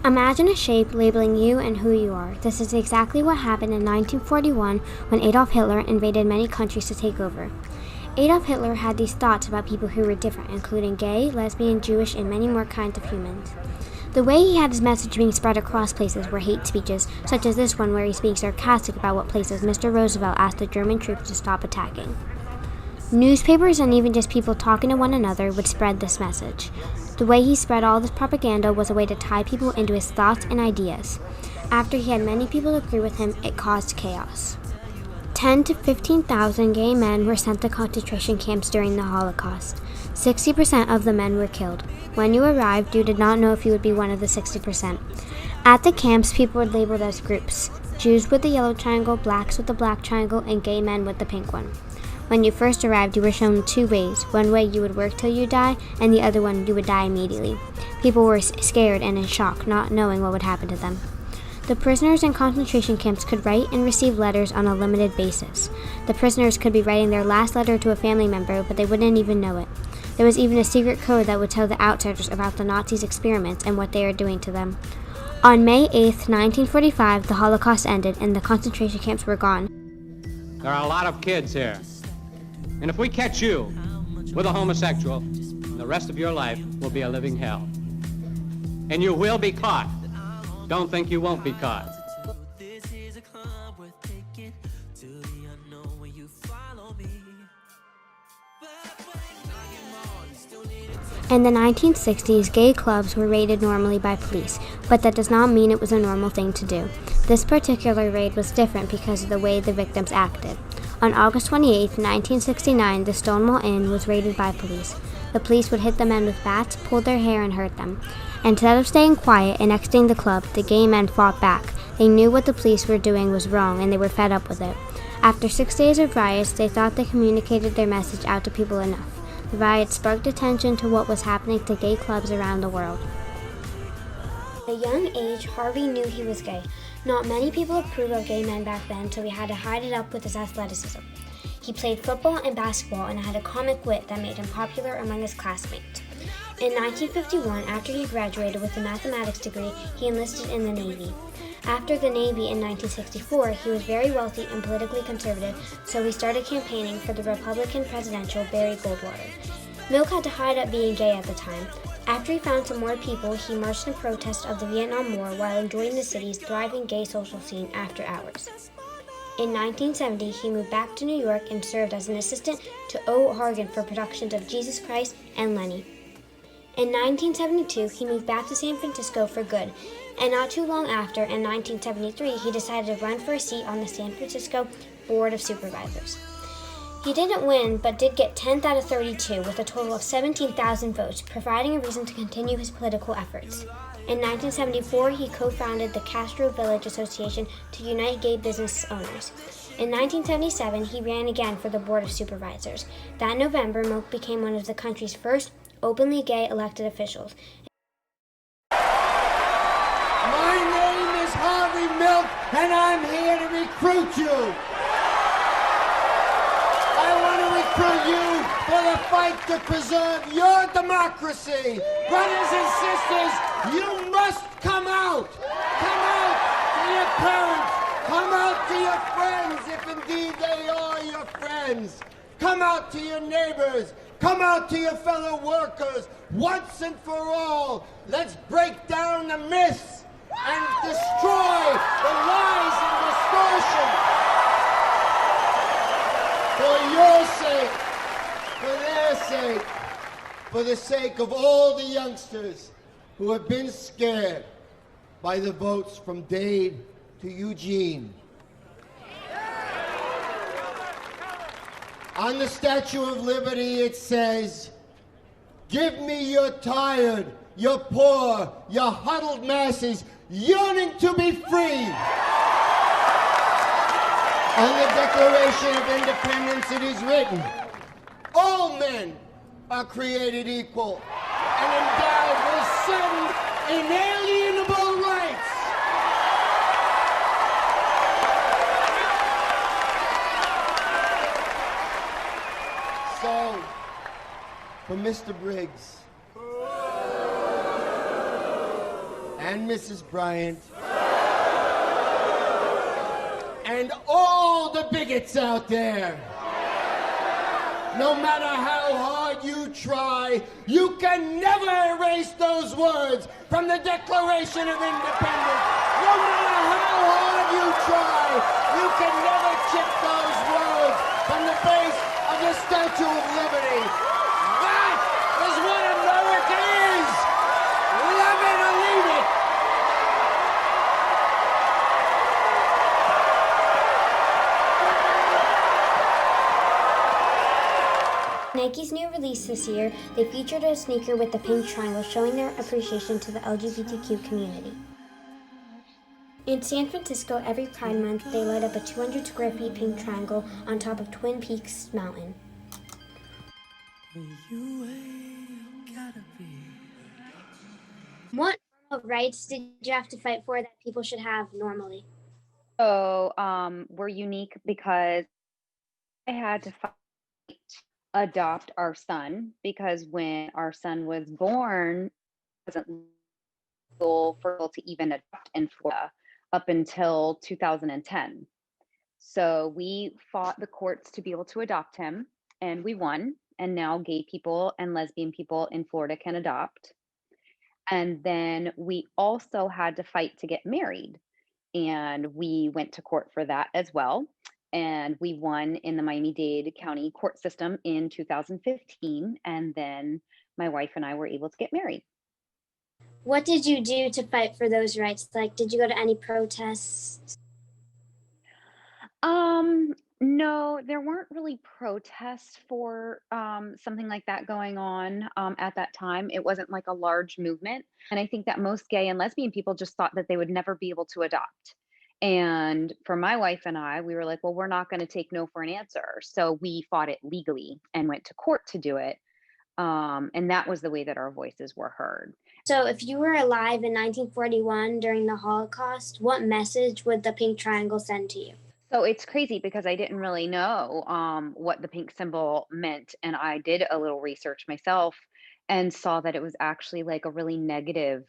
Imagine a shape labeling you and who you are. This is exactly what happened in 1941 when Adolf Hitler invaded many countries to take over. Adolf Hitler had these thoughts about people who were different, including gay, lesbian, Jewish, and many more kinds of humans. The way he had his message being spread across places were hate speeches, such as this one where he's being sarcastic about what places Mr. Roosevelt asked the German troops to stop attacking. Newspapers and even just people talking to one another would spread this message. The way he spread all this propaganda was a way to tie people into his thoughts and ideas. After he had many people agree with him, it caused chaos. 10 to 15,000 gay men were sent to concentration camps during the Holocaust. 60% of the men were killed. When you arrived, you did not know if you would be one of the 60%. At the camps, people were labeled as groups: Jews with the yellow triangle, blacks with the black triangle, and gay men with the pink one. When you first arrived, you were shown two ways. One way you would work till you die, and the other one you would die immediately. People were scared and in shock, not knowing what would happen to them. The prisoners in concentration camps could write and receive letters on a limited basis. The prisoners could be writing their last letter to a family member, but they wouldn't even know it. There was even a secret code that would tell the outsiders about the Nazis' experiments and what they are doing to them. On May 8, 1945, the Holocaust ended and the concentration camps were gone. There are a lot of kids here. And if we catch you with a homosexual, the rest of your life will be a living hell. And you will be caught. Don't think you won't be caught. In the 1960s, gay clubs were raided normally by police, but that does not mean it was a normal thing to do. This particular raid was different because of the way the victims acted. On August 28, 1969, the Stonewall Inn was raided by police. The police would hit the men with bats, pull their hair, and hurt them. Instead of staying quiet and exiting the club, the gay men fought back. They knew what the police were doing was wrong, and they were fed up with it. After 6 days of riots, they thought they communicated their message out to people enough. The riots sparked attention to what was happening to gay clubs around the world. At a young age, Harvey knew he was gay. Not many people approved of gay men back then, so he had to hide it up with his athleticism. He played football and basketball and had a comic wit that made him popular among his classmates. In 1951, after he graduated with a mathematics degree, he enlisted in the Navy. After the Navy in 1964, he was very wealthy and politically conservative, so he started campaigning for the Republican presidential Barry Goldwater. Milk had to hide up being gay at the time. After he found some more people, he marched in protest of the Vietnam War while enjoying the city's thriving gay social scene after hours. In 1970, he moved back to New York and served as an assistant to O. Hargan for productions of Jesus Christ and Lenny. In 1972, he moved back to San Francisco for good, and not too long after, in 1973, he decided to run for a seat on the San Francisco Board of Supervisors. He didn't win, but did get 10th out of 32 with a total of 17,000 votes, providing a reason to continue his political efforts. In 1974, he co-founded the Castro Village Association to unite gay business owners. In 1977, he ran again for the Board of Supervisors. That November, Milk became one of the country's first openly gay elected officials. My name is Harvey Milk, and I'm here to recruit you. I want to recruit you for the fight to preserve your democracy. Brothers and sisters, you must come out. Come out to your parents. Come out to your friends, if indeed they are your friends. Come out to your neighbors. Come out to your fellow workers. Once and for all, let's break down the myths and destroy the lies and distortion. For your sake, for their sake, for the sake of all the youngsters who have been scared by the votes from Dade to Eugene. On the Statue of Liberty it says, "Give me your tired, your poor, your huddled masses yearning to be free." On the Declaration of Independence it is written, "All men are created equal and endowed with certain inalienable rights." So, for Mr. Briggs, and Mrs. Bryant, and all the bigots out there. No matter how hard you try, you can never erase those words from the Declaration of Independence. No matter how hard you try, you can never chip those words from the base of the Statue of Liberty. That is what America is. Love it or leave it. Nike's new release this year, they featured a sneaker with the pink triangle showing their appreciation to the LGBTQ community. In San Francisco, every Pride Month, they light up a 200 square feet pink triangle on top of Twin Peaks Mountain. What rights did you have to fight for that people should have normally? So we're unique because I had to adopt our son because when our son was born, it wasn't legal for people to even adopt in Florida up until 2010. So we fought the courts to be able to adopt him, and we won. And now gay people and lesbian people in Florida can adopt. And then we also had to fight to get married. And we went to court for that as well. And we won in the Miami-Dade County court system in 2015. And then my wife and I were able to get married. What did you do to fight for those rights? Like, did you go to any protests? No, there weren't really protests for something like that going on at that time. It wasn't like a large movement. And I think that most gay and lesbian people just thought that they would never be able to adopt. And for my wife and I, we were like, well, we're not going to take no for an answer. So we fought it legally and went to court to do it. And that was the way that our voices were heard. So if you were alive in 1941 during the Holocaust, what message would the pink triangle send to you? So it's crazy because I didn't really know what the pink symbol meant. And I did a little research myself and saw that it was actually like a really negative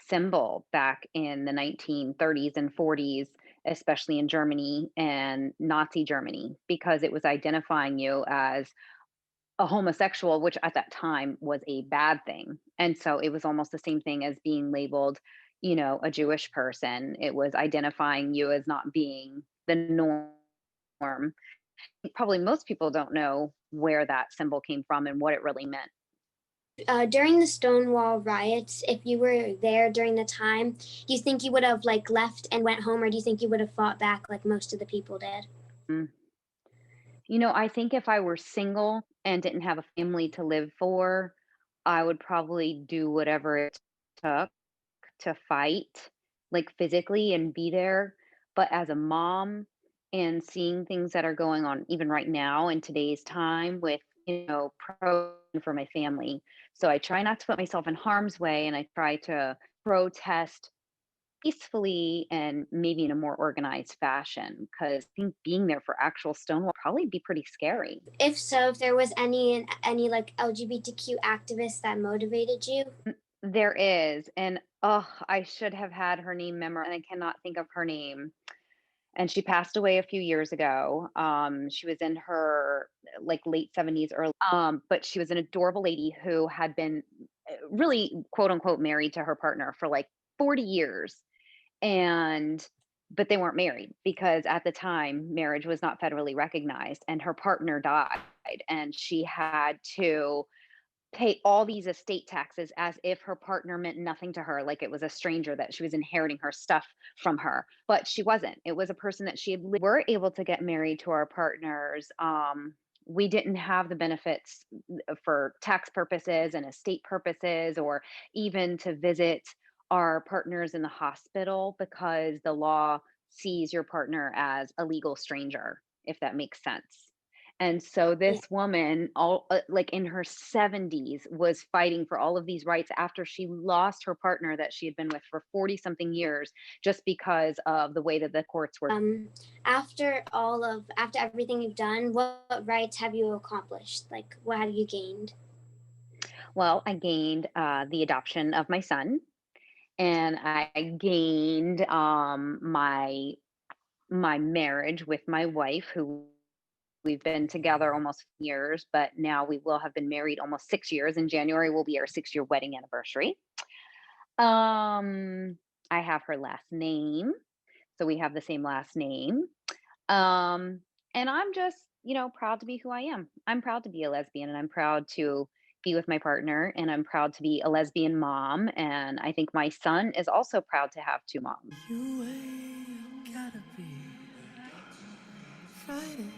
symbol back in the 1930s and 40s, especially in Germany and Nazi Germany, because it was identifying you as a homosexual, which at that time was a bad thing. And so it was almost the same thing as being labeled, a Jewish person. It was identifying you as not being the norm. Probably most people don't know where that symbol came from and what it really meant. During the Stonewall riots, if you were there during the time, do you think you would have left and went home, or do you think you would have fought back like most of the people did? I think if I were single and didn't have a family to live for, I would probably do whatever it took to fight, like physically and be there. But as a mom and seeing things that are going on even right now in today's time with, pro for my family. So I try not to put myself in harm's way and I try to protest peacefully and maybe in a more organized fashion because I think being there for actual Stonewall probably be pretty scary. If so, if there was any LGBTQ activists that motivated you? There is, and I should have had her name memorized, and I cannot think of her name. And she passed away a few years ago. She was in her late 70s, early, but she was an adorable lady who had been really quote unquote married to her partner for 40 years. But they weren't married because at the time marriage was not federally recognized and her partner died and she had to pay all these estate taxes as if her partner meant nothing to her, like it was a stranger that she was inheriting her stuff from her. But she wasn't. It was a person that we were able to get married to our partners. We didn't have the benefits for tax purposes and estate purposes or even to visit our partners in the hospital because the law sees your partner as a legal stranger, if that makes sense. And so this woman, in her 70s, was fighting for all of these rights after she lost her partner that she had been with for 40 something years, just because of the way that the courts were. After everything you've done, what rights have you accomplished? What have you gained? Well, I gained the adoption of my son. and I gained my marriage with my wife, who we've been together almost years, but now we will have been married almost 6 years. In January will be our 6 year wedding anniversary. I have her last name, so we have the same last name. Um, and I'm just, proud to be who I am. I'm proud to be a lesbian, and I'm proud to be with my partner, and I'm proud to be a lesbian mom. And I think my son is also proud to have two moms. You ain't gotta be Friday.